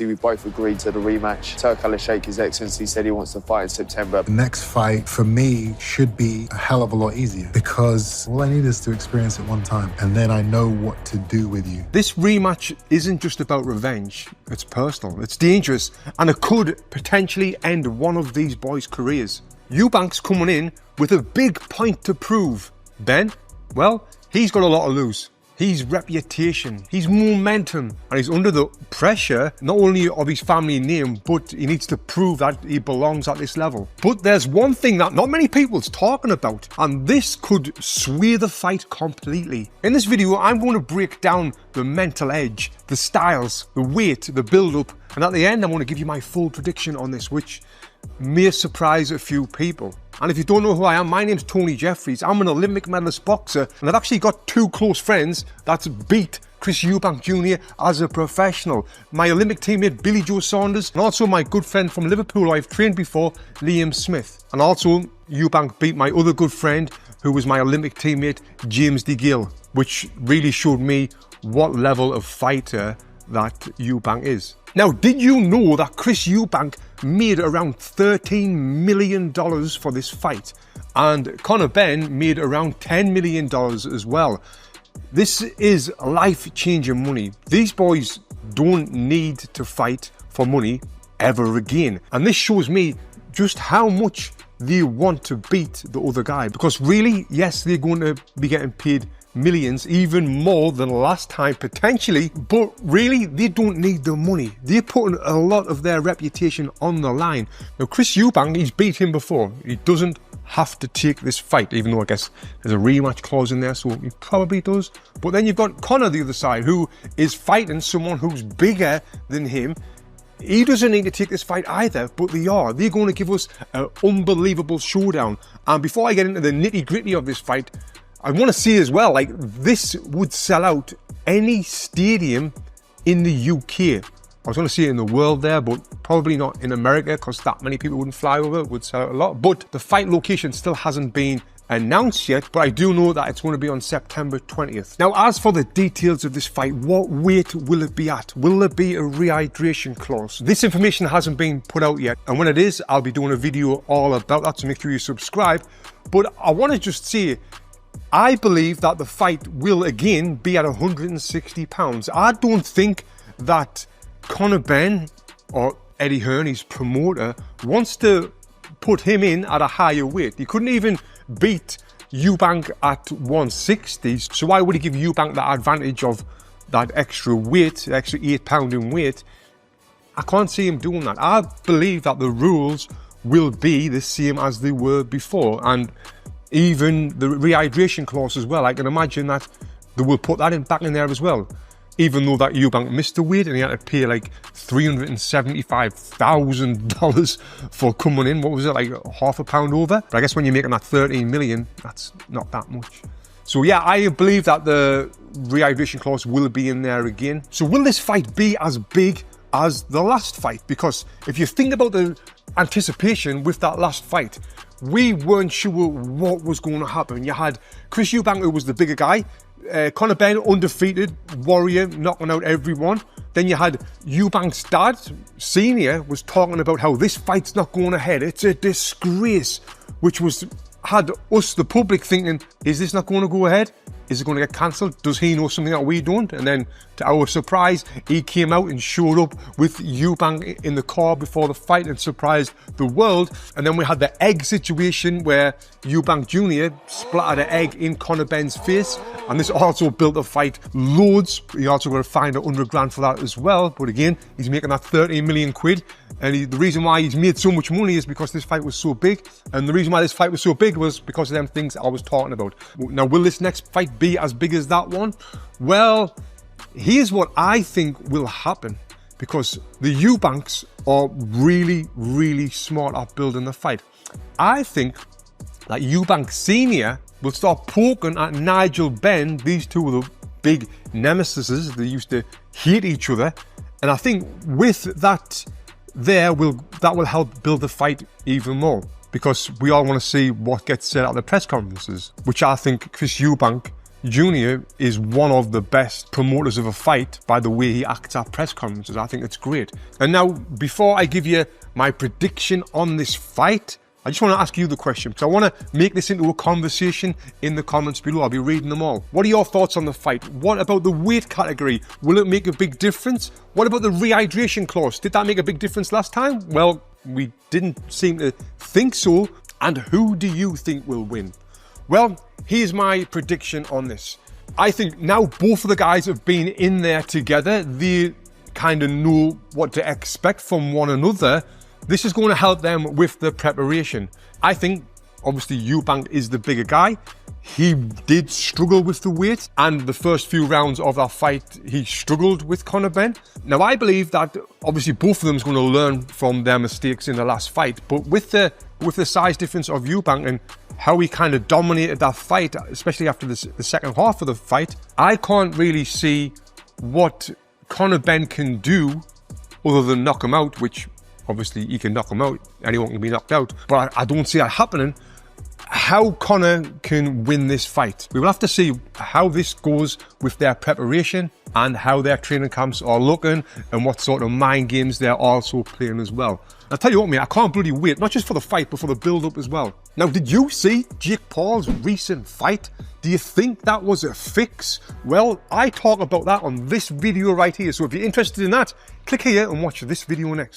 We both agreed to the rematch. Turk Sheikh, His Excellency, said he wants to fight in September. The next fight for me should be a hell of a lot easier because all I need is to experience it one time and then I know what to do with you. This rematch isn't just about revenge. It's personal, it's dangerous, and it could potentially end one of these boys' careers. Eubank's coming in with a big point to prove. Ben, well, he's got a lot to lose. His reputation, his momentum, and he's under the pressure not only of his family name, but he needs to prove that he belongs at this level. But there's one thing that not many people's talking about, and this could sway the fight completely. In this video, I'm going to break down the mental edge, the styles, the weight, the build-up, and at the end, I'm going to give you my full prediction on this, which may surprise a few people. And if you don't know who I am, my name's Tony Jeffries. I'm an Olympic medalist boxer, and I've actually got two close friends that's beat Chris Eubank Jr. as a professional. My Olympic teammate Billy Joe Saunders, and also my good friend from Liverpool who I've trained before, Liam Smith. And also, Eubank beat my other good friend, who was my Olympic teammate, James DeGill, which really showed me what level of fighter that Eubank is. Now, did you know that Chris Eubank made around $13 million for this fight? And Conor Benn made around $10 million as well. This is life-changing money. These boys don't need to fight for money ever again. And this shows me just how much they want to beat the other guy. Because really, yes, they're going to be getting paid millions, even more than last time potentially, but really they don't need the money. They're putting a lot of their reputation on the line. Now Chris Eubank, he's beat him before. He doesn't have to take this fight, even though I guess there's a rematch clause in there, so he probably does. But then you've got Conor the other side, who is fighting someone who's bigger than him. He doesn't need to take this fight either, but they are. They're going to give us an unbelievable showdown. And before I get into the nitty-gritty of this fight, I want to see as well, like, this would sell out any stadium in the UK. I was going to see it in the world there, but probably not in America because that many people wouldn't fly over. It would sell out a lot. But the fight location still hasn't been announced yet, but I do know that it's going to be on September 20th. Now, as for the details of this fight, what weight will it be at? Will there be a rehydration clause? This information hasn't been put out yet, and when it is, I'll be doing a video all about that, so make sure you subscribe. But I want to just say, I believe that the fight will again be at 160 pounds. I don't think that Conor Benn or Eddie Hearn, his promoter, wants to put him in at a higher weight. He couldn't even beat Eubank at 160, so why would he give Eubank the advantage of that extra weight, extra 8 pound in weight? I can't see him doing that. I believe that the rules will be the same as they were before, and even the rehydration clause as well. I can imagine that they will put that back in there as well. Even though that Eubank missed the weight and he had to pay like $375,000 for coming in. What was it, like half a pound over? But I guess when you're making that 13 million, that's not that much. So yeah, I believe that the rehydration clause will be in there again. So will this fight be as big as the last fight? Because if you think about the anticipation with that last fight, we weren't sure what was going to happen. You had Chris Eubank, who was the bigger guy, Conor Benn, undefeated warrior, knocking out everyone. Then you had Eubank's dad, Senior, was talking about how this fight's not going ahead. It's a disgrace, which had us, the public, thinking, is this not going to go ahead? Is it going to get cancelled? Does he know something that we don't? And then, to our surprise, he came out and showed up with Eubank in the car before the fight and surprised the world. And then we had the egg situation where Eubank Jr. splattered an egg in Conor Benn's face. And this also built a fight loads. He also got to find 100 grand for that as well. But again, he's making that 13 million quid. And the reason why he's made so much money is because this fight was so big. And the reason why this fight was so big was because of them things I was talking about. Now, will this next fight be as big as that one? Well, here's what I think will happen, because the Eubanks are really, really smart at building the fight. I think that Eubank Senior will start poking at Nigel Benn. These two are the big nemesises. They used to hate each other. And I think with that that will help build the fight even more, because we all want to see what gets said at the press conferences, which I think Chris Eubank Jr. is one of the best promoters of a fight by the way he acts at press conferences. I think it's great. And now, before I give you my prediction on this fight, I just want to ask you the question, because I want to make this into a conversation in the comments below. I'll be reading them all. What are your thoughts on the fight? What about the weight category? Will it make a big difference? What about the rehydration clause? Did that make a big difference last time? Well, we didn't seem to think so. And who do you think will win? Well, here's my prediction on this. I think now both of the guys have been in there together. They kind of know what to expect from one another. This is going to help them with the preparation. I think, obviously, Eubank is the bigger guy. He did struggle with the weight, and the first few rounds of that fight, he struggled with Conor Benn. Now, I believe that, obviously, both of them is going to learn from their mistakes in the last fight, but with the size difference of Eubank and how he kind of dominated that fight, especially after the second half of the fight, I can't really see what Conor Benn can do other than knock him out, which obviously he can knock him out, anyone can be knocked out, but I don't see that happening. How Conor can win this fight, we will have to see how this goes with their preparation and how their training camps are looking and what sort of mind games they're also playing as well. I'll tell you what, mate, I can't bloody wait, not just for the fight, but for the build-up as well. Now, did you see Jake Paul's recent fight? Do you think that was a fix? Well, I talk about that on this video right here, so if you're interested in that, click here and watch this video next.